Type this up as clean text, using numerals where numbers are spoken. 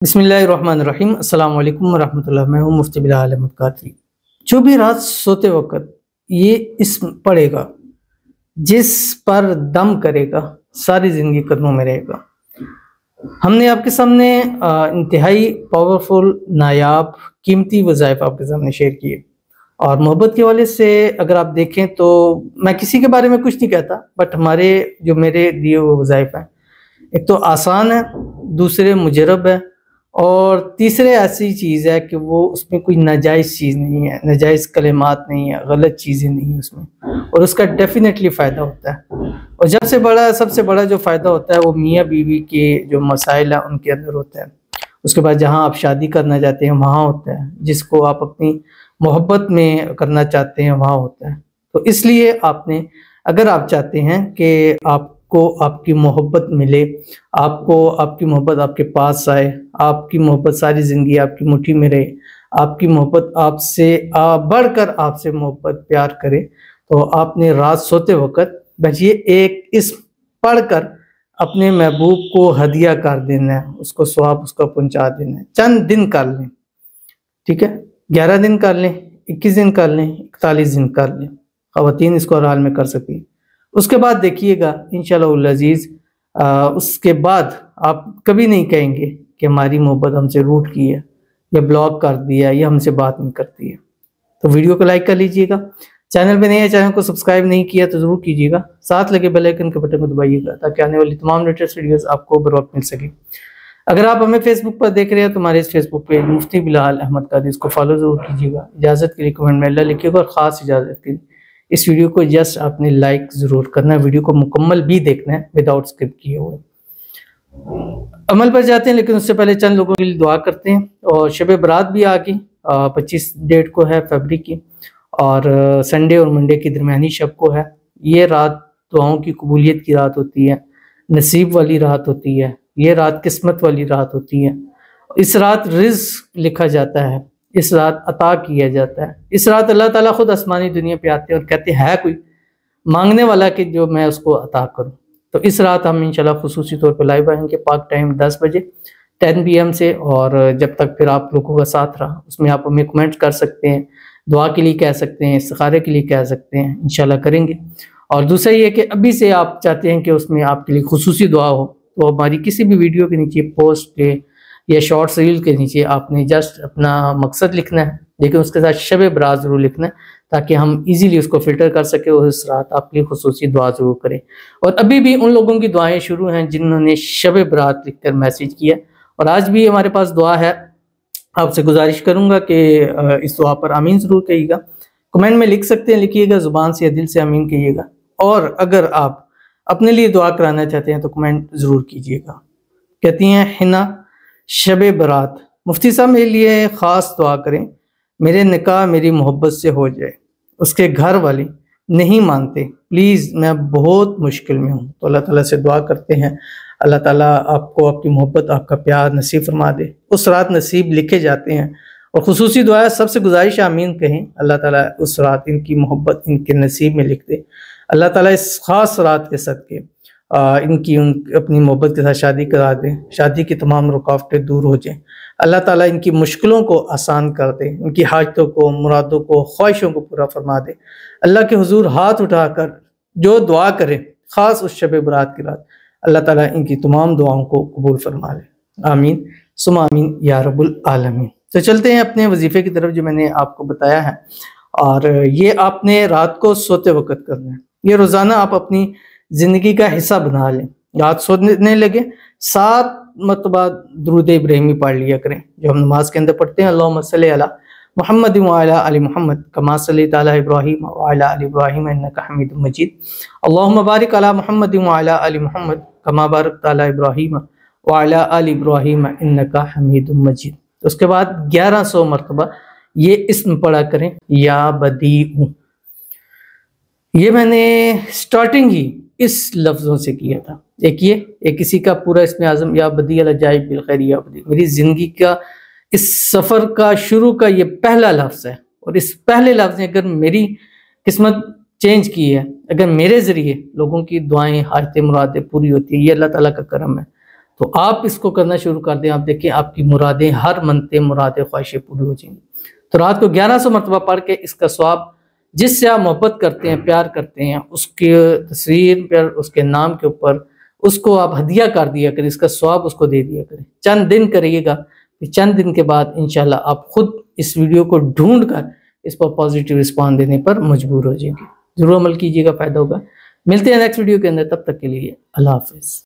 बिस्मिल्लाहिर्रहमानिर्रहीम अस्सलाम वालेकुम वरहमतुल्लाह। मैं हूँ मुफ्ती बिलाल अहमद कादरी। जो भी रात सोते वक्त ये इस्म पढ़ेगा, जिस पर दम करेगा, सारी ज़िंदगी कदमों में रहेगा। हमने आपके सामने इंतहाई पावरफुल, नायाब, कीमती वज़ाइफ आपके सामने शेयर किए। और मोहब्बत के हवाले से अगर आप देखें तो मैं किसी के बारे में कुछ नहीं कहता, बट हमारे जो मेरे दिए हुए वज़ाइफ हैं, एक तो आसान है, दूसरे मुजरब है, और तीसरे ऐसी चीज़ है कि वो उसमें कोई नाजायज़ चीज़ नहीं है, नाजायज़ कलिमात नहीं है, गलत चीज़ें नहीं है उसमें, और उसका डेफिनेटली फ़ायदा होता है। और सबसे बड़ा जो फ़ायदा होता है वो मियाँ बीवी के जो मसाइल हैं उनके अंदर होता है। उसके बाद जहाँ आप शादी करना चाहते हैं वहाँ होता है, जिसको आप अपनी मोहब्बत में करना चाहते हैं वहाँ होता है। तो इसलिए आपने, अगर आप चाहते हैं कि आपको आपकी मोहब्बत मिले, आपको आपकी मोहब्बत आपके पास आए, आपकी मोहब्बत सारी ज़िंदगी आपकी मुट्ठी में रहे, आपकी मोहब्बत आपसे बढ़कर आपसे मोहब्बत प्यार करे, तो आपने रात सोते वक्त बस ये एक इस्म पढ़कर अपने महबूब को हदिया कर देना है, उसको सवाब उसका पहुंचा देना है। चंद दिन कर लें, ठीक है, 11 दिन कर लें, 21 दिन कर लें, 41 दिन कर लें, ख़वातीन इसको हर हाल में कर सकें। उसके बाद देखिएगा इंशाअल्लाह अज़ीज़, उसके बाद आप कभी नहीं कहेंगे कि हमारी मोहब्बत हमसे रूठ की है, या ब्लॉक कर दिया, या हमसे बात नहीं करती है। तो वीडियो को लाइक कर लीजिएगा, चैनल पे नए हैं, चैनल को सब्सक्राइब नहीं किया तो ज़रूर कीजिएगा, साथ लगे बेल आइकन के बटन को दबाइएगा ताकि आने वाली तमाम लेटेस्ट वीडियोस आपको बर वक्त मिल सके। अगर आप हमें फेसबुक पर देख रहे हैं तो हमारे इस फेसबुक पेज मुफ्ती बिलाल अहमद कादरी, इसको फॉलो ज़रूर कीजिएगा। इजाज़त के लिए कमेंट में अल्लाह लिखिएगा, और ख़ास इजाज़त के लिए इस वीडियो को जस्ट आपने लाइक ज़रूर करना है, वीडियो को मुकम्मल भी देखना है विदाउट स्किप किए हुए। अमल पर जाते हैं, लेकिन उससे पहले चंद लोगों के लिए दुआ करते हैं। और शब बरात भी आ गई, 25 डेट को है फरवरी की, और संडे और मंडे की दरमियानी शब को है। ये रात दुआओं की कबूलियत की रात होती है, नसीब वाली रात होती है, ये रात किस्मत वाली रात होती है। इस रात रिज़्क़ लिखा जाता है, इस रात अता किया जाता है। इस रात अल्लाह ताला खुद आसमानी दुनिया पे आते हैं और कहते हैं कोई मांगने वाला कि जो मैं उसको अता करूं। तो इस रात हम इंशाल्लाह खुसूसी तौर पे लाइव आएंगे, पाक टाइम 10 बजे 10 PM से, और जब तक फिर आप लोगों का साथ रहा उसमें आप हमें कमेंट कर सकते हैं, दुआ के लिए कह सकते हैं, इस्तिखारे के लिए कह सकते हैं, इंशाल्लाह करेंगे। और दूसरा ये कि अभी से आप चाहते हैं कि उसमें आपके लिए खुसूसी दुआ हो, तो हमारी किसी भी वीडियो के नीचे पोस्ट पे या शॉर्ट्स रील के नीचे आपने जस्ट अपना मकसद लिखना है, लेकिन उसके साथ शब बरात ज़रूर लिखना है ताकि हम इजीली उसको फ़िल्टर कर सके और इस रात आपके लिए खुसूसी दुआ ज़रूर करें। और अभी भी उन लोगों की दुआएं शुरू हैं जिन्होंने शब बरात लिखकर मैसेज किया, और आज भी हमारे पास दुआ है। आपसे गुजारिश करूँगा कि इस दुआ पर आमीन ज़रूर कहिएगा। कमेंट में लिख सकते हैं, लिखिएगा, ज़ुबान से या दिल से आमीन कहिएगा। और अगर आप अपने लिए दुआ कराना चाहते हैं तो कमेंट ज़रूर कीजिएगा। कहती हैं हिना, शब बरात, मुफ्ती साहब मेरे लिए ख़ास दुआ करें, मेरे निकाह मेरी मोहब्बत से हो जाए, उसके घर वाले नहीं मानते, प्लीज़ मैं बहुत मुश्किल में हूँ। तो अल्लाह ताला से दुआ करते हैं, अल्लाह ताला आपको आपकी मोहब्बत, आपका प्यार नसीब फरमा दे। उस रात नसीब लिखे जाते हैं, और खुसूसी दुआ सबसे गुजारिश आमीन कहें, अल्लाह ताला उस रात इनकी मोहब्बत इनके नसीब में लिख दे। अल्लाह ताला इस ख़ास रात के सदके इनकी अपनी मोहब्बत के साथ शादी करा दें, शादी की तमाम रुकावटें दूर हो जाएं, अल्लाह ताला इनकी मुश्किलों को आसान कर दे, इनकी हाजतों को, मुरादों को, ख्वाहिशों को पूरा फरमा दे। अल्लाह के हुजूर हाथ उठाकर जो दुआ करें, ख़ास उस शब बरात की रात, अल्लाह ताला इनकी तमाम दुआओं को कबूल फरमा ले। आमीन सुमा आमीन या रब्बुल आलमीन। तो चलते हैं अपने वजीफ़े की तरफ जो मैंने आपको बताया है, और ये आपने रात को सोते वक्त करना है। ये रोज़ाना आप अपनी ज़िंदगी का हिस्सा बना लें। रात सोने लगे 7 मरतबा दुरूद इब्राहिमी पढ़ लिया करें, जो हम नमाज के अंदर पढ़ते हैं। अल्लाहुम्मा सल्ली अला मुहम्मद व अला आलि मुहम्मद कमा सल्लैता अला इब्राहीम व अला आलि इब्राहीम इन्नका हमीदुम मजीद। अल्लाहुम्मा बारिक अला मुहम्मद व अला आलि मुहम्मद कमा बारकता अला इब्राहीम व अला आलि इब्राहीम इन्नका हमीदुम मजीद। उसके बाद 1100 मरतबा ये इस्म पढ़ा करें, या बदीउ। ये मैंने स्टार्टिंग ही इस लफ्ज़ों से किया था। एक किसी का पूरा इसमें आज़म, या बदी अल अजाइब बिल खैर या बदी। मेरी ज़िंदगी का इस सफ़र का शुरू का ये पहला लफ्ज़ है, और इस पहले लफ्ज़ ने अगर मेरी किस्मत चेंज की है, अगर मेरे ज़रिए लोगों की दुआएं, हाजतें, मुरादें पूरी होती है, ये अल्लाह ताला का करम है। तो आप इसको करना शुरू कर दें, आप देखें आपकी मुरादें, हर मनते मुरादें ख्वाहिशें पूरी हो जाएंगी। तो रात को 1100 मरतबा पढ़ के इसका स्वाब, जिससे आप मोहब्बत करते हैं, प्यार करते हैं, उसके तस्वीर पर, उसके नाम के ऊपर उसको आप हदिया कर दिया करें, इसका स्वाब उसको दे दिया करें। चंद दिन करिएगा, चंद दिन के बाद इंशाल्लाह आप खुद इस वीडियो को ढूंढ कर इस पर पॉजिटिव रिस्पॉन्स देने पर मजबूर हो जाएंगे। जरूर अमल कीजिएगा, फायदा होगा। मिलते हैं नेक्स्ट वीडियो के अंदर, तब तक के लिए अल्लाह हाफिज।